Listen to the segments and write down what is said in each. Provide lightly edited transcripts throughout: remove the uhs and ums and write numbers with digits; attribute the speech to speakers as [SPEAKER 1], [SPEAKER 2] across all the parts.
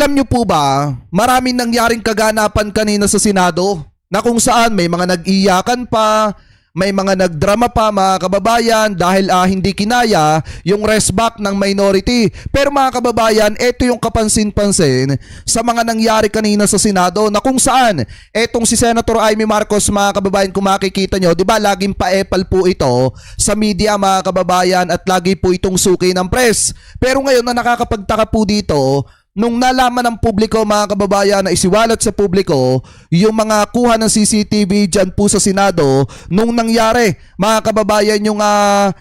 [SPEAKER 1] Alam nyo po ba, maraming nangyaring kaganapan kanina sa Senado na kung saan may mga nag-iyakan pa, may mga nagdrama pa mga kababayan dahil hindi kinaya yung rest back ng minority. Pero mga kababayan, ito yung kapansin-pansin sa mga nangyari kanina sa Senado na kung saan etong si Senator Amy Marcos mga kababayan, kung makikita nyo, di ba laging pa-epal po ito sa media mga kababayan at lagi po itong suki ng press. Pero ngayon na nakakapagtaka po dito, nung nalaman ng publiko mga kababayan na isiwalat sa publiko yung mga kuha ng CCTV dyan po sa Senado nung nangyari mga kababayan yung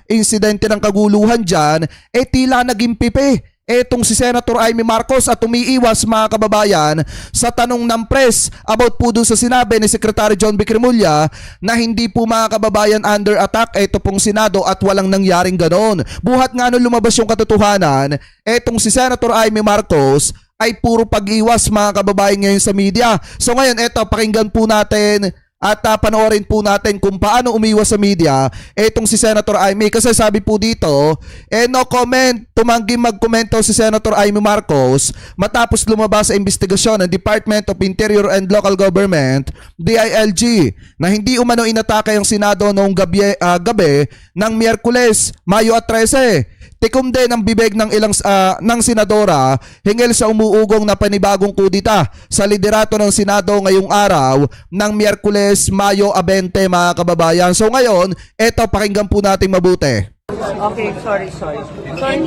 [SPEAKER 1] insidente ng kaguluhan dyan, tila naging pipi etong si Senator Amy Marcos at umiiwas mga kababayan sa tanong ng press about po doon sa sinabi ni Secretary John Vic Remulla na hindi po mga kababayan under attack ito pong Senado at walang nangyaring ganon. Buhat nga nung lumabas yung katotohanan, etong si Senator Amy Marcos ay puro pag-iwas mga kababayan ngayon sa media. So ngayon eto, pakinggan po natin at panoorin po natin kung paano umiwas sa media etong si Senator Amy. Kasi sabi po dito, no comment, tumanggi magkomento si Senator Amy Marcos matapos lumabas sa investigasyon ng Department of Interior and Local Government, DILG, na hindi umano inatake ang Senado noong gabi ng Miyerkules, Mayo 13. Tikom din ang bibig ng ilang ng senadora hinggil sa umuugong na panibagong kudita sa liderato ng Senado ngayong araw ng Miyerkules, Mayo 20 mga kababayan. So ngayon, eto pakinggan po natin mabuti.
[SPEAKER 2] Okay, sorry. Sorry,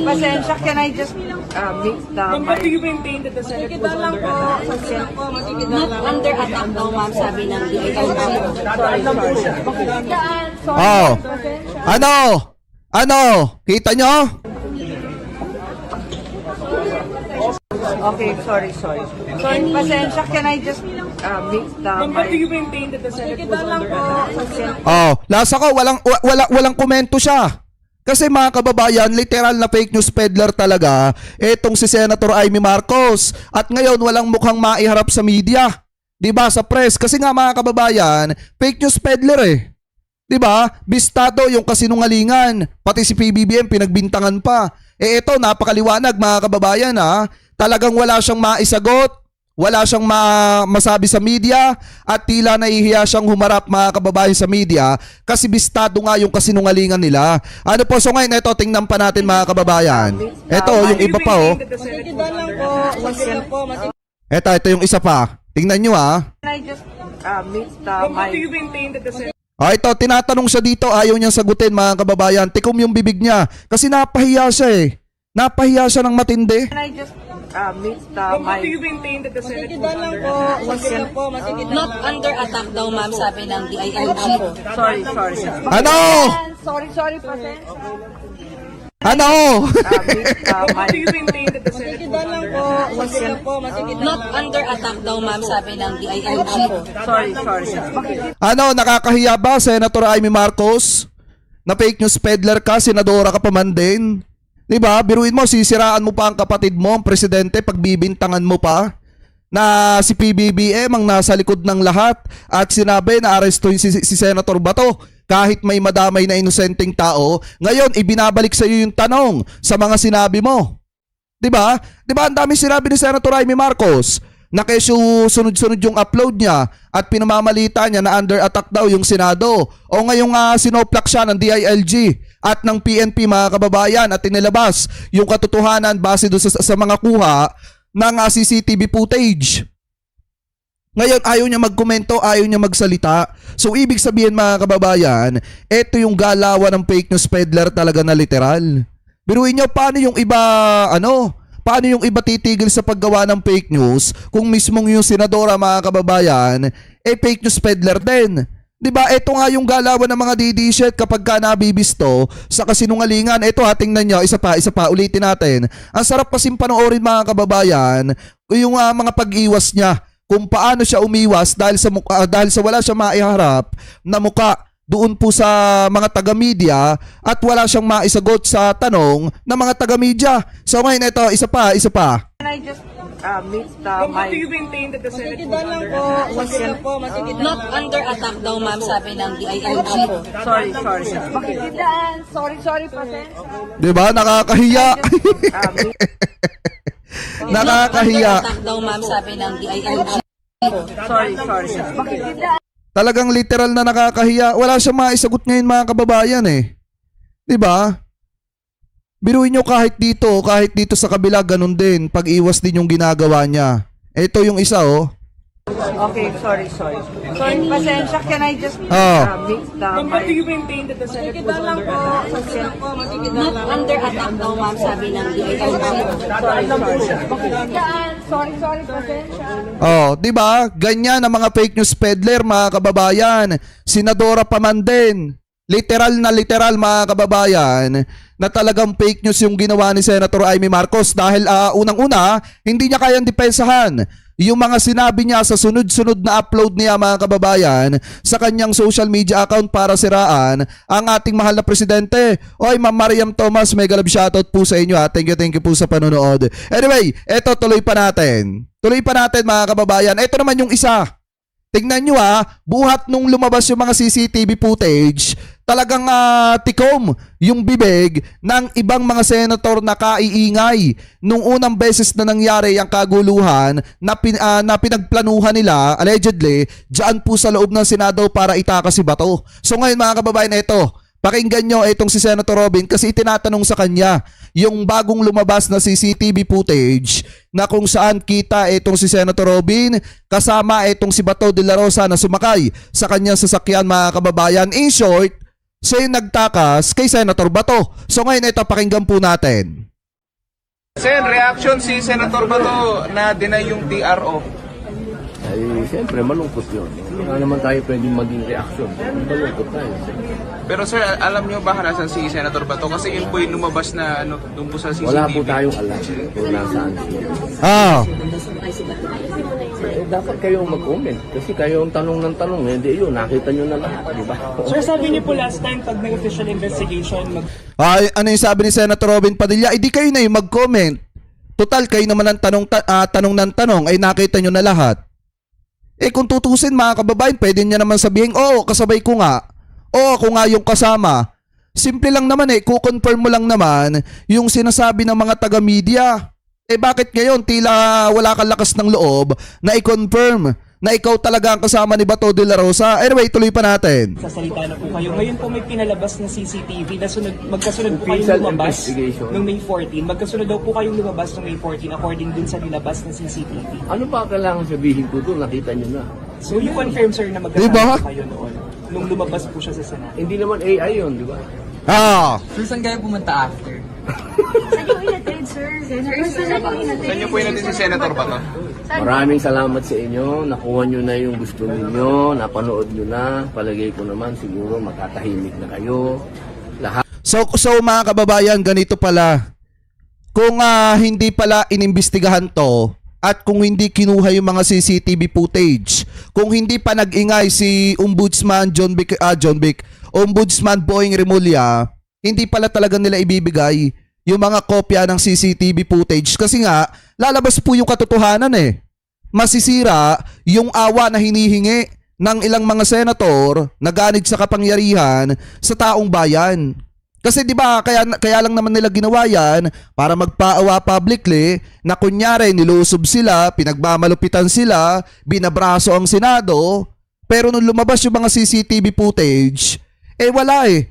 [SPEAKER 2] pasensya. Can I just meet the...
[SPEAKER 3] But do you maintain that the Senate was under attack?
[SPEAKER 4] Not under attack daw, ma'am, sabi ng DILG.
[SPEAKER 1] Oh. Ano? Kita nyo?
[SPEAKER 2] Okay, sorry. Sorry, pasensya. Can I just meet the...
[SPEAKER 3] But do you maintain that the Senate was under attack?
[SPEAKER 1] Oh, lasa ko walang komento siya. Kasi mga kababayan, literal na fake news peddler talaga etong si Senator Amy Marcos. At ngayon walang mukhang maiharap sa media. 'Di ba? Sa press kasi nga mga kababayan, fake news peddler eh. 'Di ba? Bistado yung kasinungalingan. Pati si PBBM pinagbintangan pa. Ito napakaliwanag mga kababayan ha. Talagang wala siyang maisagot, wala siyang masabi sa media at tila nahihiya siyang humarap mga kababayan sa media kasi bistado nga yung kasinungalingan nila. Ano po, so ngayon ito tingnan pa natin mga kababayan. Ito yung iba pa oh. Ito yung isa pa. Tingnan nyo ha.
[SPEAKER 2] Can I just meet the...
[SPEAKER 3] But do you maintain that the Senate...
[SPEAKER 1] Ito, tinatanong siya dito, ayaw niyang sagutin mga kababayan. Tikom yung bibig niya kasi napahiya siya eh. Napahiya siya ng matindi.
[SPEAKER 2] Can I just meet the...
[SPEAKER 3] But do you maintain that the Senate was under attack?
[SPEAKER 4] Not under attack daw, ma'am, sabi ng DILG.
[SPEAKER 2] Sorry.
[SPEAKER 1] Ano?
[SPEAKER 2] Sorry, pasensya.
[SPEAKER 1] Ano?
[SPEAKER 3] But do you maintain that the Senate was under attack?
[SPEAKER 4] Not under attack daw, ma'am, sabi ng DILG.
[SPEAKER 2] Sorry.
[SPEAKER 1] Ano, nakakahiya ba, Senator Amy Marcos? Na fake news peddler ka, senadora ka pa man din. Diba? Biruin mo, sisiraan mo pa ang kapatid mo, ang presidente, pagbibintangan mo pa na si PBBM ang nasa likod ng lahat at sinabi na arestuhin si Senator Bato kahit may madamay na inosenteng tao. Ngayon, ibinabalik sa iyo yung tanong sa mga sinabi mo. Diba? Diba ang dami sinabi ni Senator Amy Marcos na kesyo sunod-sunod yung upload niya at pinamamalita niya na under attack daw yung Senado. O ngayong sinoplak siya ng DILG at ng PNP mga kababayan at tinilabas yung katotohanan base doon sa mga kuha ng CCTV footage. Ngayon ayaw niya magkomento, ayaw niya magsalita. So ibig sabihin mga kababayan, ito yung galawan ng fake news peddler talaga na literal. Biruin niyo paano yung iba paano yung iba titigil sa paggawa ng fake news kung mismong yung senadora mga kababayan fake news peddler din. Diba? Ito nga yung galawan ng mga DD-shit kapag ka nabibisto sa kasinungalingan. Ito tingnan nyo, isa pa, ulitin natin. Ang sarap kasing panoorin mga kababayan, yung mga pag-iwas niya, kung paano siya umiwas dahil sa wala siya maiharap na muka doon po sa mga taga-media at wala siyang maisagot sa tanong ng mga taga-media. So ngayon ito, isa pa.
[SPEAKER 2] Can I just meet the...
[SPEAKER 3] But do you maintain that the Senate was under attack?
[SPEAKER 4] Not under attack daw, ma'am, sabi ng DILG.
[SPEAKER 2] Sorry. Sorry, pasensya.
[SPEAKER 1] Diba? Nakakahiya. Nakakahiya.
[SPEAKER 4] Under attack daw, ma'am, sabi ng DILG.
[SPEAKER 2] Sorry. Bakit
[SPEAKER 1] Talagang literal na nakakahiya. Wala siya maisagot ngayon mga kababayan eh. 'Di ba? Biruin nyo kahit dito sa kabila ganun din. Pag-iwas din yung ginagawa niya. Ito yung isa oh.
[SPEAKER 2] Okay, sorry. Sorry, pasensya. Can I just make the
[SPEAKER 3] Ma'am, but do you maintain that the Senate was under attack?
[SPEAKER 4] Not under attack daw, ma'am, sabi ng DILG.
[SPEAKER 2] Sorry, pasensya.
[SPEAKER 1] Oh, 'di ba? Ganyan ang mga fake news peddler mga kababayan. Senadora pa man din. Literal mga kababayan na talagang fake news yung ginawa ni Senator Amy Marcos dahil unang-una hindi niya kayang depensahan yung mga sinabi niya sa sunod-sunod na upload niya mga kababayan sa kanyang social media account para siraan ang ating mahal na presidente. Oy, Ma'am Mariam Thomas, mega love shoutout po sa inyo ha. Thank you po sa panonood. Anyway, eto tuloy pa natin mga kababayan. Eto naman yung isa. Tingnan nyo buhat nung lumabas yung mga CCTV footage, talagang tikom yung bibig ng ibang mga senator na kaiingay nung unang beses na nangyari ang kaguluhan na pinagplanuhan nila, allegedly, dyan po sa loob ng Senado para itakas si Bato. So ngayon mga kababayan, ito, pakinggan nyo itong si Senator Robin kasi itinatanong sa kanya yung bagong lumabas na CCTV footage na kung saan kita itong si Senator Robin kasama itong si Bato de la Rosa na sumakay sa kanyang sasakyan mga kababayan. In short, siya yung nagtakas kay Senator Bato. So ngayon ito, pakinggan po natin.
[SPEAKER 5] Sen, reaction si Senator Bato na deny yung TRO.
[SPEAKER 6] Ay, siyempre, malungkot yun. Wala naman tayo pwedeng maging reaction. Malungkot tayo.
[SPEAKER 5] Pero sir, alam nyo ba nasan si Senator Bato? Kasi yun po yung lumabas na doon po sa CCTV.
[SPEAKER 6] Wala po tayong alam kung nasaan siya. Dapat kayong mag-comment. Kasi kayo ang tanong ng tanong. Hindi yun, nakita nyo na lahat. Diba?
[SPEAKER 3] Sir, sabi niyo po last time, pag may official investigation,
[SPEAKER 1] Ay, ano yung sabi ni Senator Robin Padilla? Hindi kayo na yung mag-comment. Total, kayo naman ang tanong ng tanong ay nakita nyo na lahat. Eh kung tutusin mga kababayan, pwede niya naman sabihin, kasabay ko nga. Ako nga yung kasama. Simple lang naman kukonfirm mo lang naman yung sinasabi ng mga taga-media. Eh bakit ngayon tila wala kang lakas ng loob na i-confirm na ikaw talaga ang kasama ni Bato de la Rosa? Anyway, tuloy pa natin.
[SPEAKER 3] sasalita na po kayo. Ngayon po may pinalabas na CCTV na magkasunod po
[SPEAKER 6] Official
[SPEAKER 3] kayong lumabas
[SPEAKER 6] investigation.
[SPEAKER 3] noong May 14. Magkasunod daw po kayong lumabas noong May 14 according dun sa nilabas na CCTV.
[SPEAKER 6] Ano pa kailangan sabihin ko doon? Nakita nyo na.
[SPEAKER 3] So you confirm, sir, na magkasama
[SPEAKER 1] Diba?
[SPEAKER 3] po kayo noon nung lumabas po siya sa Senado.
[SPEAKER 6] Hindi naman AI yun, di ba?
[SPEAKER 7] Sir, saan kayo pumunta after?
[SPEAKER 5] Saan nyo po yun natin si Senator Bato?
[SPEAKER 6] Maraming salamat sa inyo. Nakuha nyo na yung gusto ninyo. Napanood nyo na. Palagay ko naman siguro makatahimik na kayo. Lahat.
[SPEAKER 1] So mga kababayan, ganito pala. Kung hindi pala inimbestigahan to at kung hindi kinuha yung mga CCTV footage, kung hindi pa nag-ingay si Ombudsman Ombudsman Boying Remulla, hindi pala talaga nila ibibigay yung mga kopya ng CCTV footage kasi nga lalabas po yung katotohanan masisira yung awa na hinihingi ng ilang mga senator na ganid sa kapangyarihan sa taong bayan. Kasi 'di ba kaya lang naman nila ginawa yan para magpaawa publicly na kunyari nilusob sila, pinagmamalupitan sila, binabraso ang Senado, pero nung lumabas yung mga CCTV footage,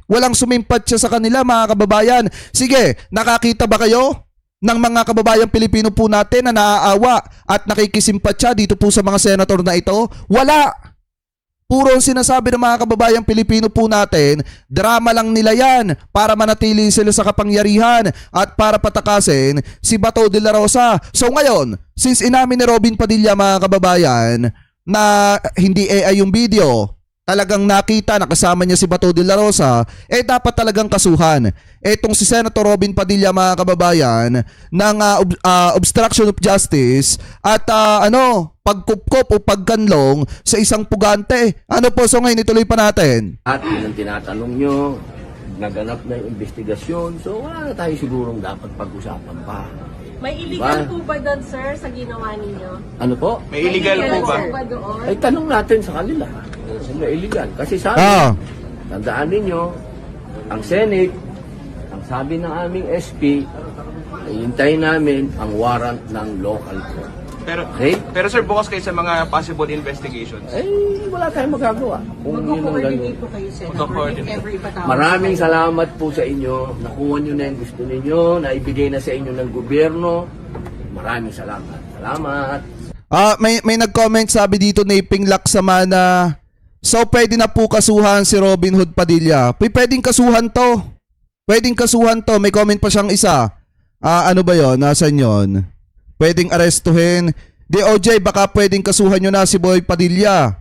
[SPEAKER 1] walang sumimpat siya sa kanila mga kababayan. Sige, nakakita ba kayo ng mga kababayang Pilipino po natin na naaawa at nakikisimpatya dito po sa mga senator na ito? Wala! Puro ang sinasabi ng mga kababayang Pilipino po natin, drama lang nila yan para manatili sila sa kapangyarihan at para patakasin si Bato de la Rosa. So ngayon, since inamin ni Robin Padilla mga kababayan na hindi AI yung video, talagang nakita na kasama niya si Bato de la Rosa, dapat talagang kasuhan. Etong si Senator Robin Padilla mga kababayan ng obstruction of justice at pagkupkop o pagkanlong sa isang pugante. Ano po, so ngayon ituloy pa natin.
[SPEAKER 6] At yun ang tinatanong nyo. Naganap na yung investigasyon. So wala na tayo sigurong dapat pag-usapan pa.
[SPEAKER 8] May illegal po ba doon, sir, sa ginawa ninyo?
[SPEAKER 6] Ano po?
[SPEAKER 5] May illegal po ba?
[SPEAKER 8] Doon?
[SPEAKER 6] Ay tanong natin sa kanila. Kung may illegal. Kasi sabi, tandaan ninyo, ang Senate, ang sabi ng aming SP, Hintayin namin ang warrant ng local court.
[SPEAKER 5] Pero,
[SPEAKER 6] Okay?
[SPEAKER 5] pero sir, bukas kayo sa mga possible investigations.
[SPEAKER 6] Eh, wala tayong magagawa. Kung yun ang ganun.
[SPEAKER 2] po kayo, Senator,
[SPEAKER 5] Magko-coordinate.
[SPEAKER 2] if ever ipatawag.
[SPEAKER 6] Maraming salamat po sa inyo. Nakuha nyo na yung gusto ninyo. Naibigay na sa inyo ng gobyerno. Maraming salamat. Salamat.
[SPEAKER 1] May nag-comment sabi dito ni Pinglak Samana. So pwede na po kasuhan si Robin Hood Padilla. Pwedeng kasuhan to. Pwedeng kasuhan to. May comment pa siyang isa. Ano ba yon? Nasaan yon? Pwedeng arestuhin. DOJ, baka pwedeng kasuhan nyo na si Boy Padilla.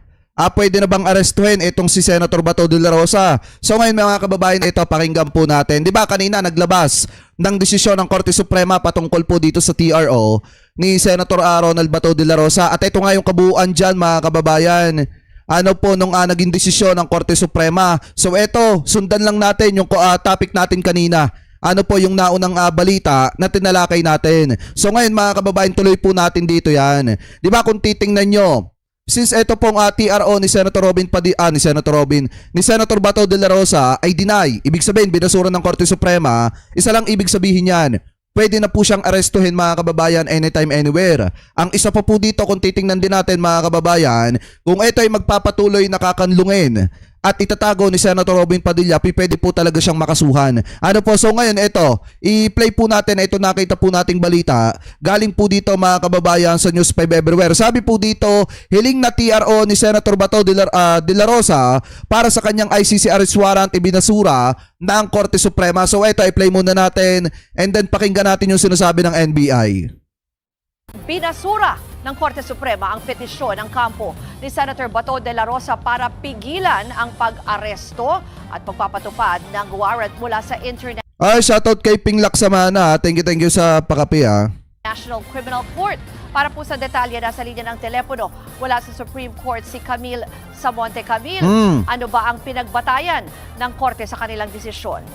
[SPEAKER 1] Pwede na bang arestuhin itong si Senator Bato de la Rosa? So ngayon mga kababayan, ito pakinggan po natin. Di ba kanina naglabas ng desisyon ng Korte Suprema patungkol po dito sa TRO ni Senator Ronald Bato de la Rosa. At ito nga yung kabuuan dyan mga kababayan. Ano po nung naging desisyon ng Korte Suprema. So ito, sundan lang natin yung topic natin kanina. Ano po yung naunang balita na tinalakay natin. So ngayon mga kababayan, tuloy po natin dito yan. Di ba kung titingnan nyo, since ito pong TRO ni Senator ni Senator Bato de la Rosa ay deny, ibig sabihin binasura ng Korte Suprema, isa lang ibig sabihin yan, pwede na po siyang arestuhin mga kababayan anytime, anywhere. Ang isa pa po dito kung titingnan din natin mga kababayan, kung ito ay magpapatuloy na kakanlungin at itatago ni Senator Robin Padilla, pwede po talaga siyang makasuhan. Ano po, so ngayon ito, i-play po natin, ito nakita po nating balita, galing po dito mga kababayan sa News 5 Everywhere. Sabi po dito, hiling na TRO ni Senator Bato de la Rosa para sa kanyang ICC arrest warrant ibinasura ng Korte Suprema. So ito, i-play muna natin and then pakinggan natin yung sinasabi ng NBI.
[SPEAKER 9] Pinasura ng Korte Suprema ang petisyon ng kampo ni Senator Bato de la Rosa para pigilan ang pag-aresto at pagpapatupad ng warrant mula sa
[SPEAKER 1] Shoutout kay Pinglak Samana. Thank you sa pakapi
[SPEAKER 9] International Criminal Court. Para po sa detalye, nasa linya ng telepono mula sa Supreme Court si Camille Samonte. Camille, ano ba ang pinagbatayan ng Korte sa kanilang desisyon?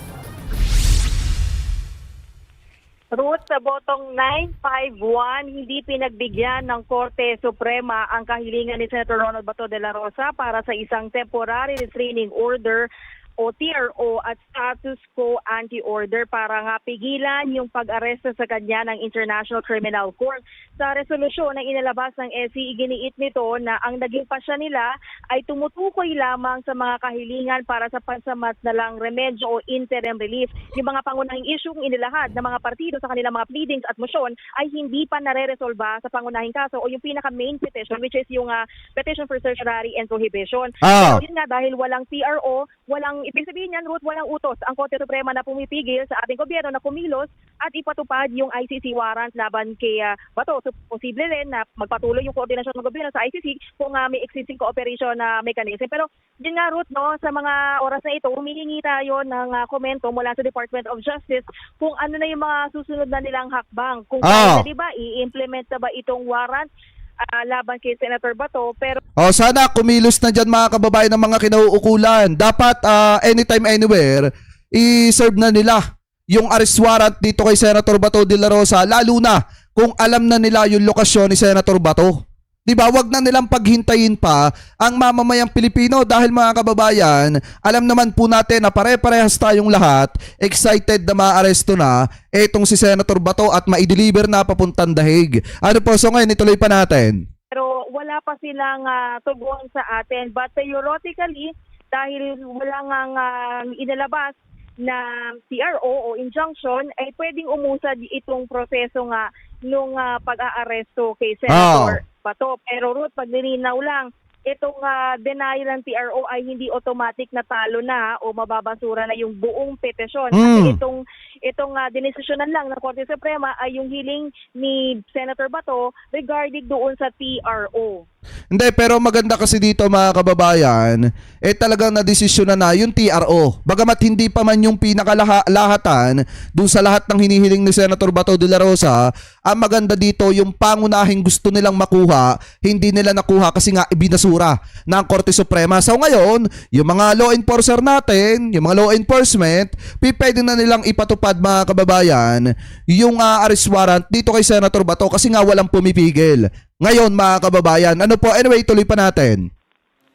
[SPEAKER 3] Ruth, sa botong 951, hindi pinagbigyan ng Korte Suprema ang kahilingan ni Senator Ronald Bato de la Rosa para sa isang temporary restraining order o TRO at status quo anti-order para nga pigilan yung pag-aresto sa kanya ng International Criminal Court. Sa resolusyon na inilabas ng SC, iginiit nito na ang naging pasya nila ay tumutukoy lamang sa mga kahilingan para sa pansamat na lang remedyo o interim relief. Yung mga pangunahing isyung inilahad ng mga partido sa kanilang mga pleadings at motion ay hindi pa nare-resolba sa pangunahing kaso o yung pinaka-main petition, which is yung petition for certiorari and prohibition. Pero yun nga, dahil walang TRO, ibig sabihin niyan, Ruth, walang utos ang Korte Suprema na pumipigil sa ating gobyerno na kumilos at ipatupad yung ICC warrant laban kay Bato. So, posible rin na magpatuloy yung koordinasyon ng gobyerno sa ICC kung may existing cooperation na mechanism. Pero yun nga, Ruth, no, sa mga oras na ito, humihingi tayo ng komento mula sa Department of Justice kung ano na yung mga susunod na nilang hakbang. Kung kaya na, di ba, i-implement na ba itong warrant laban kay Senator Bato, pero
[SPEAKER 1] sana kumilos na dyan mga kababayan ng mga kinauukulan. Dapat anytime, anywhere, i-serve na nila yung arrest warrant dito kay Senator Bato de la Rosa, lalo na kung alam na nila yung lokasyon ni Senator Bato. Diba, wag na nilang paghintayin pa ang mamamayang Pilipino dahil mga kababayan, alam naman po natin na pare-parehas tayong lahat excited na maaresto na etong si Senator Bato at ma-deliver na papuntang dahig. Ano po, so ngayon ituloy pa natin.
[SPEAKER 3] Pero wala pa silang tugon sa atin. But theoretically, dahil wala ngang inilabas na TRO o injunction, ay pwedeng umusad itong proseso nga nung pag-aaresto kay Senator Bato. Pero Ruth, pag nilinaw lang, itong denial ng TRO ay hindi automatic na talo na o mababasura na yung buong petisyon. Kasi itong dinesisyonan lang ng Korte Suprema ay yung hiling ni Senator Bato regarding doon sa TRO.
[SPEAKER 1] Hindi, pero maganda kasi dito mga kababayan, talagang nadesisyonan na yung TRO. Bagamat hindi pa man yung pinakalahatan doon sa lahat ng hinihiling ni Senator Bato de la Rosa, ang maganda dito yung pangunahing gusto nilang makuha, hindi nila nakuha kasi nga ibinasura ng Korte Suprema. So ngayon, yung mga law enforcer natin, yung mga law enforcement, pwede na nilang ipatupad mga kababayan yung arrest warrant dito kay Senator Bato kasi nga walang pumipigil. Ngayon mga kababayan, ano po, anyway, tuloy pa natin.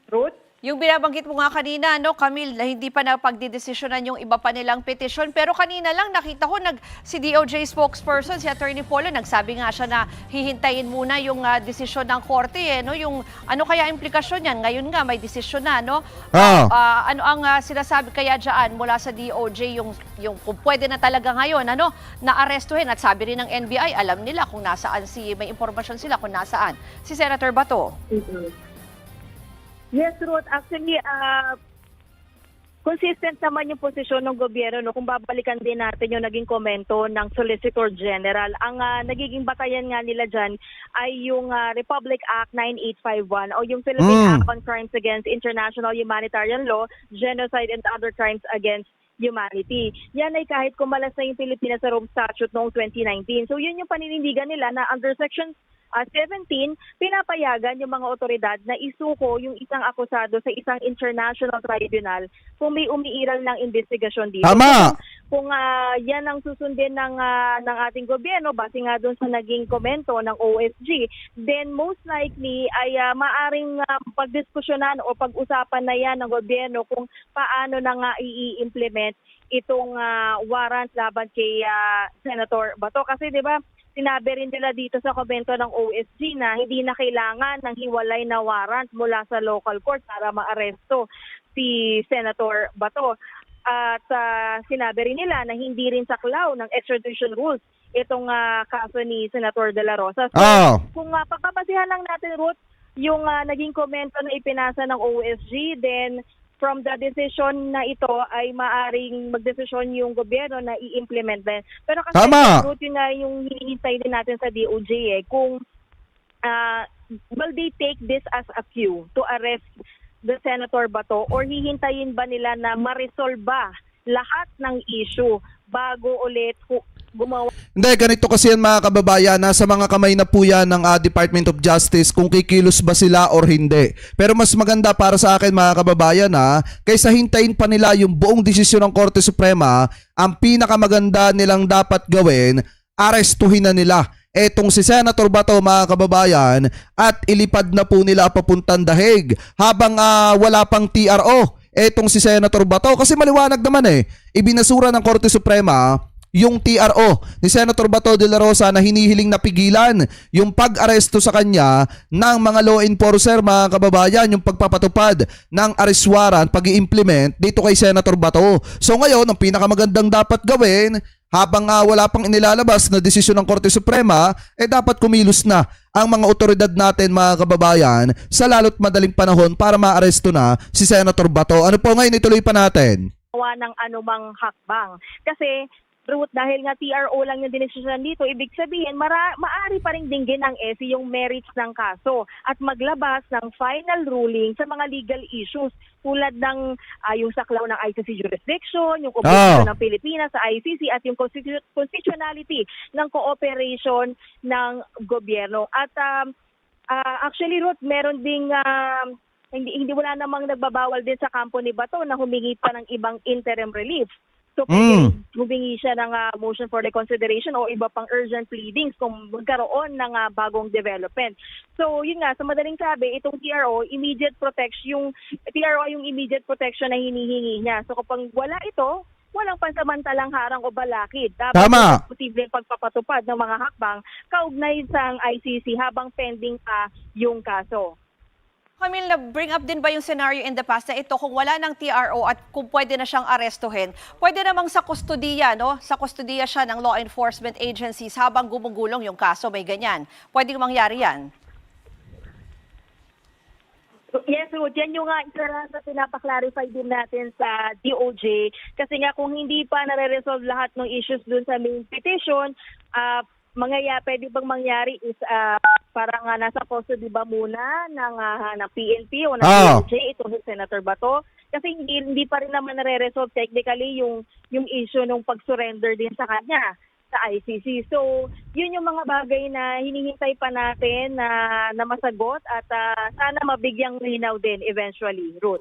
[SPEAKER 3] Ruth?
[SPEAKER 9] Yung binabanggit mo nga kanina, no, Camille, na hindi pa napagdidesisyonan yung iba pa nilang petisyon. Pero kanina lang nakita ko si DOJ spokesperson, si Attorney Polo, nagsabi nga siya na hihintayin muna yung desisyon ng korte. No? Yung, ano kaya implikasyon yan? Ngayon nga may desisyon na. No? Ano ang sinasabi kaya dyan mula sa DOJ yung kung pwede na talaga ngayon na arestuhin? At sabi rin ng NBI, alam nila kung nasaan may impormasyon sila kung nasaan si Senator Bato.
[SPEAKER 3] Yes, Ruth. Actually, consistent naman yung posisyon ng gobyerno. No? Kung babalikan din natin yung naging komento ng Solicitor General, ang nagiging batayan nga nila dyan ay yung Republic Act 9851 o yung Philippine Act on Crimes Against International Humanitarian Law, Genocide and Other Crimes Against Humanity. Yan ay kahit kumalas na yung Pilipinas sa Rome Statute noong 2019. So yun yung paninindigan nila na under Section 17, pinapayagan yung mga otoridad na isuko yung isang akusado sa isang international tribunal kung may umiiral ng investigasyon dito.
[SPEAKER 1] Tama.
[SPEAKER 3] Kung yan ang susundin ng ating gobyerno, base nga doon sa naging komento ng OSG, then most likely ay maaring pagdiskusyonan o pag-usapan na yan ng gobyerno kung paano na nga i-implement itong warrant laban kay Senator Bato. Kasi 'di ba, sinabi rin nila dito sa komento ng OSG na hindi na kailangan ng hiwalay na warrant mula sa local court para maaresto si Senator Bato. At sinabi rin nila na hindi rin saklaw ng extradition rules itong kaso ni Senator De La Rosa. So kung pagpapasihan lang natin, Ruth, yung naging komento na ipinasa ng OSG, then from the decision na ito ay maaring magdesisyon yung gobyerno na i-implement din. Pero kasi Ruth, yun nga yung hinihintay din natin sa DOJ kung will they take this as a cue to arrest the Senator Bato or hihintayin ba nila na ma-resolve ba lahat ng issue bago ulit gumawa?
[SPEAKER 1] Hindi, ganito kasi yan mga kababayan, nasa mga kamay na po yan ng Department of Justice kung kikilos ba sila or hindi. Pero mas maganda para sa akin mga kababayan kaysa hintayin pa nila yung buong desisyon ng Korte Suprema, ang pinakamaganda nilang dapat gawin, arestuhin na nila etong si Senator Bato mga kababayan at ilipad na po nila papuntang Dahig habang wala pang TRO etong si Senator Bato. Kasi maliwanag naman ibinasura ng Korte Suprema yung TRO ni Senator Bato de la Rosa na hinihiling na pigilan yung pag-aresto sa kanya ng mga law enforcer mga kababayan, yung pagpapatupad ng arrest warrant, pag-i-implement dito kay Senator Bato. So ngayon, ang pinakamagandang dapat gawin habang wala pang inilalabas na desisyon ng Korte Suprema, dapat kumilos na ang mga otoridad natin mga kababayan sa lalo't madaling panahon para maaresto na si Senator Bato. Ano po ngayon, ituloy pa natin?
[SPEAKER 3] Ng anumang hakbang. Kasi Ruth, dahil nga TRO lang yung dinesisyon dito, ibig sabihin, maaari pa rin dinggin ng SE yung merits ng kaso at maglabas ng final ruling sa mga legal issues tulad ng yung saklaw ng ICC jurisdiction, yung obligasyon ng Pilipinas sa ICC at yung constitutionality ng cooperation ng gobyerno. At actually, Ruth, meron ding hindi wala namang nagbabawal din sa kampo ni Bato na humingi pa ng ibang interim relief. So, humingi siya ng motion for reconsideration o iba pang urgent pleadings kung magkaroon ng bagong development. So, yun nga, sa madaling sabi, itong TRO, immediate protection, yung immediate protection na hinihingi niya. So, kapag wala ito, walang pansamantalang harang o balakid. Dapat posibleng pagpapatupad ng mga hakbang kaugnay sa ICC habang pending pa yung kaso.
[SPEAKER 9] Camille, na-bring up din ba yung scenario in the past na ito kung wala ng TRO at kung pwede na siyang arestuhin, pwede namang sa kustodiya, no? Sa kustodiya siya ng law enforcement agencies habang gumugulong yung kaso, may ganyan. Pwede mangyari yan?
[SPEAKER 3] Yes, Ruth, yan yung isa sa pinapaklarify din natin sa DOJ. Kasi nga kung hindi pa nare-resolve lahat ng issues dun sa main petition, pwede bang mangyari is parang nasa custody ba muna ng PNP o ng DOJ ito si Senator Bato? Kasi hindi pa rin naman nare-resolve technically yung issue ng pag-surrender din sa kanya sa ICC. So, yun yung mga bagay na hinihintay pa natin na masagot at sana mabigyang linaw din eventually, Ruth.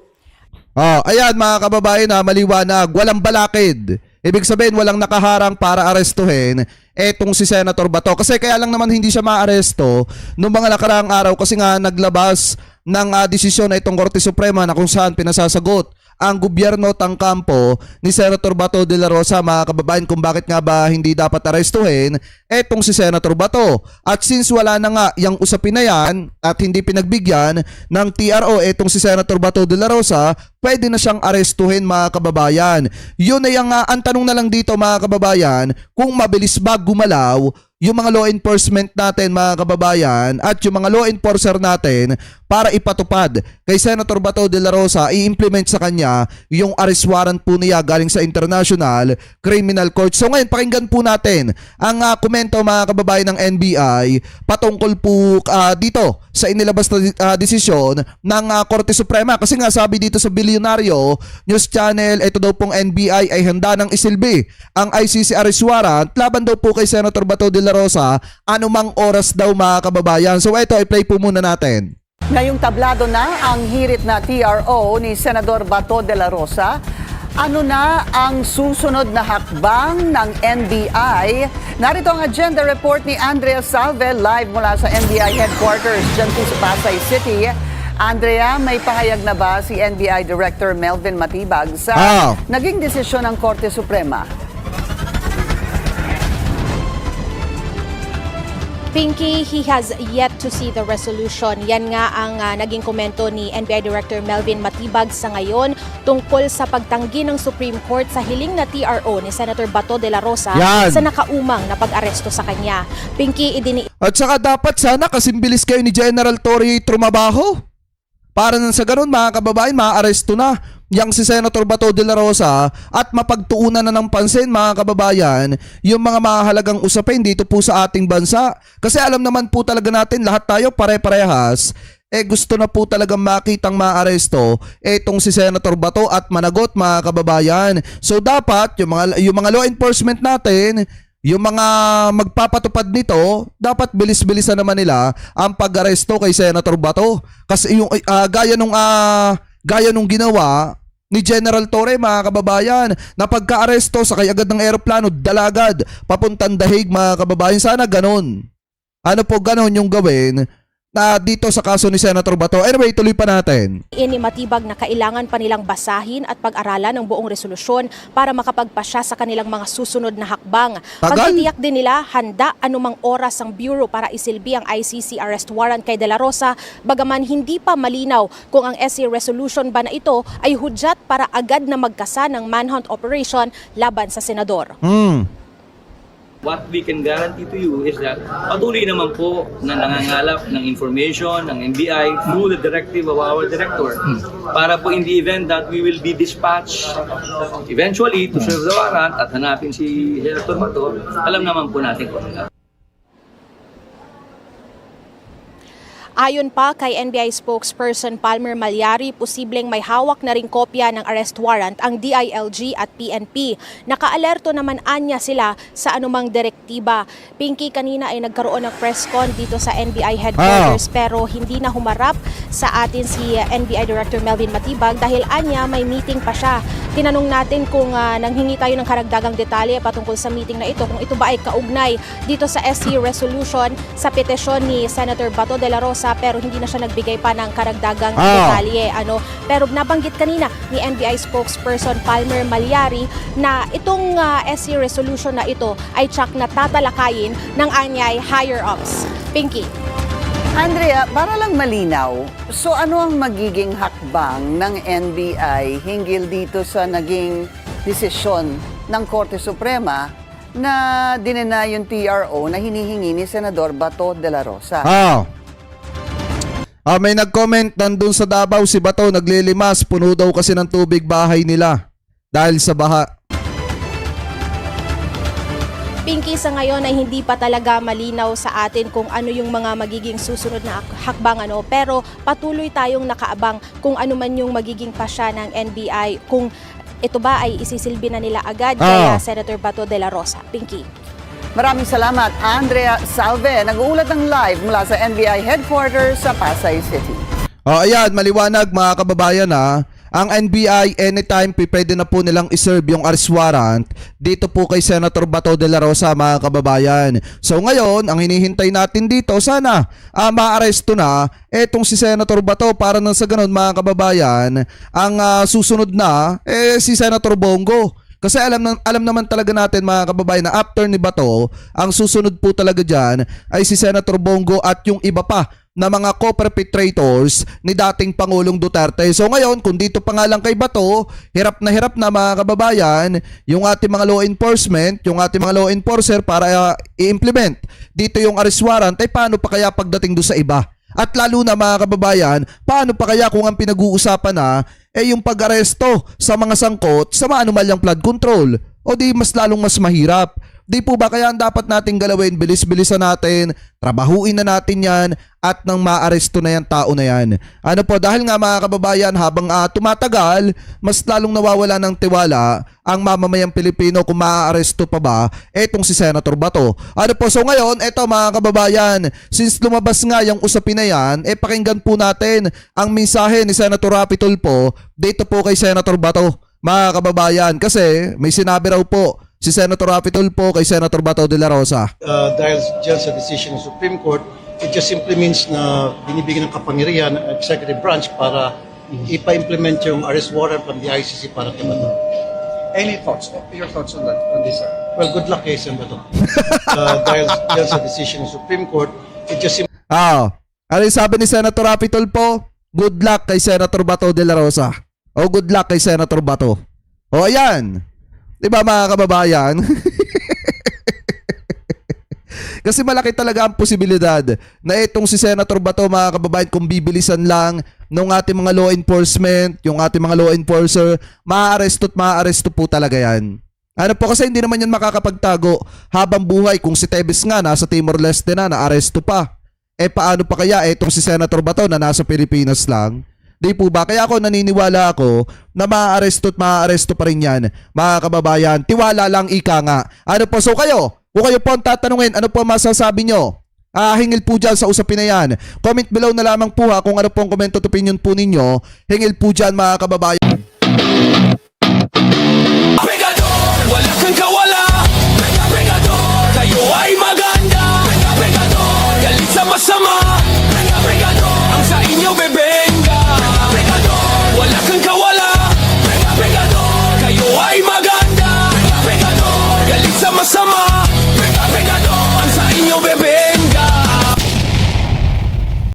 [SPEAKER 1] Ayan mga kababayan maliwanag, walang balakid. Ibig sabihin walang nakaharang para arestuhin etong si Senator Bato. Kasi kaya lang naman hindi siya maaresto noong mga nakaraang araw kasi nga naglabas ng desisyon na itong Korte Suprema na kung saan pinasasagot ang gobyerno tang kampo ni Senator Bato de la Rosa, mga kababayan, kung bakit nga ba hindi dapat arestuhin etong si Senator Bato. At since wala na nga yung usapin na yan at hindi pinagbigyan ng TRO etong si Senator Bato de la Rosa, pwede na siyang arestuhin, mga kababayan. Yun ay ang tanong na lang dito, mga kababayan, kung mabilis ba gumalaw yung mga law enforcement natin, mga kababayan, at yung mga law enforcer natin para ipatupad kay Senator Bato de la Rosa, i-implement sa kanya yung arrest warrant po niya galing sa International Criminal Court. So ngayon, pakinggan po natin ang komento, mga kababayan, ng NBI patungkol po dito sa inilabas na desisyon ng Korte Suprema. Kasi nga sabi dito sa Bilyonaryo News Channel, ito daw pong NBI ay handa ng isilbi ang ICC arrest warrant laban daw po kay Senator Bato de la Rosa anumang oras daw, mga kababayan. So ito, i-play po muna natin.
[SPEAKER 2] Ngayong tablado na ang hirit na TRO ni Senador Bato de la Rosa. Ano na ang susunod na hakbang ng NBI? Narito ang agenda report ni Andrea Salve live mula sa NBI headquarters dyan po sa Pasay City. Andrea, may pahayag na ba si NBI Director Melvin Matibag sa naging desisyon ng Korte Suprema?
[SPEAKER 10] Pinky, he has yet to see the resolution. Yan nga ang naging komento ni NBI Director Melvin Matibag sa ngayon tungkol sa pagtanggi ng Supreme Court sa hiling na TRO ni Senator Bato de la Rosa sa nakaumang na pag-aresto sa kanya. Pinky,
[SPEAKER 1] At saka dapat sana kasimbilis kayo ni General Torre trumabaho. Para nang sa ganun, mga kababayan, maaresto na yang si Senator Bato de la Rosa at mapagtuunan na ng pansin, mga kababayan, yung mga mahalagang usapin dito po sa ating bansa. Kasi alam naman po talaga natin, lahat tayo pare-parehas, gusto na po talagang makitang maaresto etong si Senator Bato at managot, mga kababayan. So dapat yung mga law enforcement natin, yung mga magpapatupad nito, dapat bilis-bilisan naman nila ang pag-aresto kay Senator Bato. Kasi yung gaya nung ginawa ni General Torre, mga kababayan, na pagka-aresto sakay agad ng eroplano, dalagad papuntang Dahig, mga kababayan. Sana ganun. Ano po ganun yung gawin na dito sa kaso ni Senator Bato. Anyway, tuloy pa natin.
[SPEAKER 10] Ini Matibag na kailangan pa nilang basahin at pag-aralan ang buong resolusyon para makapagpasya sa kanilang mga susunod na hakbang. Pagtitiyak din nila handa anumang oras ang Bureau para isilbi ang ICC arrest warrant kay De La Rosa, bagaman hindi pa malinaw kung ang SC resolution ba na ito ay hudyat para agad na magkasa ng manhunt operation laban sa senador.
[SPEAKER 11] What we can guarantee to you is that patuloy naman po na nangangalap ng information ng NBI through the directive of our director para po in the event that we will be dispatched eventually to serve the warrant at hanapin si Senator Bato, alam naman po natin kung ano.
[SPEAKER 10] Ayon pa kay NBI spokesperson Palmer Malyari, posibleng may hawak na ring kopya ng arrest warrant ang DILG at PNP. Nakaalerto naman anya sila sa anumang direktiba. Pinky, kanina ay nagkaroon ng press con dito sa NBI headquarters pero hindi na humarap sa atin si NBI Director Melvin Matibag dahil anya may meeting pa siya. Tinanong natin kung nanghingi tayo ng karagdagang detalye patungkol sa meeting na ito, kung ito ba ay kaugnay dito sa SC resolution sa petisyon ni Senator Bato de la Rosa, pero hindi na siya nagbigay pa ng karagdagang detalye. Pero nabanggit kanina ni NBI spokesperson Palmer Malyari na itong SC resolution na ito ay tsak na tatalakayin ng anyay higher ups. Pinky.
[SPEAKER 2] Andrea, para lang malinaw, so ano ang magiging hakbang ng NBI hinggil dito sa naging desisyon ng Korte Suprema na dinena yung TRO na hinihingi ni Senador Bato de la Rosa?
[SPEAKER 1] May nag-comment nandun sa Davao si Bato naglilimas, puno daw kasi ng tubig bahay nila dahil sa baha.
[SPEAKER 10] Pinky, sa ngayon ay hindi pa talaga malinaw sa atin kung ano yung mga magiging susunod na hakbang, pero patuloy tayong nakaabang kung ano man yung magiging pasya ng NBI, kung ito ba ay isisilbi na nila agad kay Senator Bato de la Rosa. Pinky.
[SPEAKER 2] Maraming salamat, Andrea Salve. Nag-uulat ng live mula sa NBI headquarters sa Pasay City.
[SPEAKER 1] Ayan, maliwanag, mga kababayan, ang NBI anytime pwede na po nilang iserve yung arrest warrant dito po kay Senator Bato de la Rosa, mga kababayan. So ngayon, ang hinihintay natin dito, sana maaresto na etong si Senator Bato para nang sa ganun, mga kababayan, ang susunod na si Senator Bongo. Kasi alam naman talaga natin, mga kababayan, na after ni Bato, ang susunod po talaga dyan ay si Senator Bongo at yung iba pa na mga co-perpetrators ni dating Pangulong Duterte. So ngayon, kung dito pa nga lang kay Bato, hirap na mga kababayan, yung ating mga law enforcement, yung ating mga law enforcer para i-implement dito yung arrest warrant, ay paano pa kaya pagdating doon sa iba? At lalo na, mga kababayan, paano pa kaya kung ang pinag-uusapan na yung pag-aresto sa mga sangkot sa maanumalyang flood control? O di mas lalong mas mahirap? Di po ba kaya ang dapat nating galawin, bilis-bilisan natin, trabahuin na natin yan at nang maaresto na yan tao na yan. Ano po, dahil nga, mga kababayan, habang tumatagal, mas lalong nawawala ng tiwala ang mamamayang Pilipino kung maaaresto pa ba etong si Senator Bato. Ano po, so ngayon, eto, mga kababayan, since lumabas nga yung usapin na yan, pakinggan po natin ang mensahe ni Senator Rapi Tulfo dito po kay Senator Bato, mga kababayan, kasi may sinabi raw po si Senator Rapi Tulfo kay Senator Bato de la Rosa.
[SPEAKER 12] Dahil dyan sa decision ng Supreme Court, it just simply means na binibigyan ng kapangyarihan ng executive branch para ipa-implement yung arrest warrant from the ICC para kay Bato.
[SPEAKER 5] Any thoughts? Your thoughts on that, on this, sir?
[SPEAKER 12] Well, good luck kay Sen. Bato. Dahil dyan sa decision ng Supreme Court, it just simply...
[SPEAKER 1] Ano yung sabi ni Senator Rapi Tulfo? Good luck kay Senator Bato de la Rosa. O good luck kay Senator Bato. O ayan. Diba, mga kababayan? Kasi malaki talaga ang posibilidad na itong si Senator Bato, mga kababayan, kung bibilisan lang ng ating mga law enforcement, yung ating mga law enforcer, maaaresto po talaga yan. Ano po, kasi hindi naman yan makakapagtago habang buhay. Kung si Tebes nga nasa Timor-Leste na, naaresto pa. Paano pa kaya itong si Senator Bato na nasa Pilipinas lang? Di po ba? Kaya ako naniniwala ako na maaaresto pa rin yan, mga kababayan. Tiwala lang, ika nga. Ano po? So kayo, kung kayo po ang tatanungin, ano po masasabi nyo? Hingil po dyan sa usapin na yan. Comment below na lamang po kung ano po ang comment at opinion po ninyo. Hingil po dyan, mga kababayan.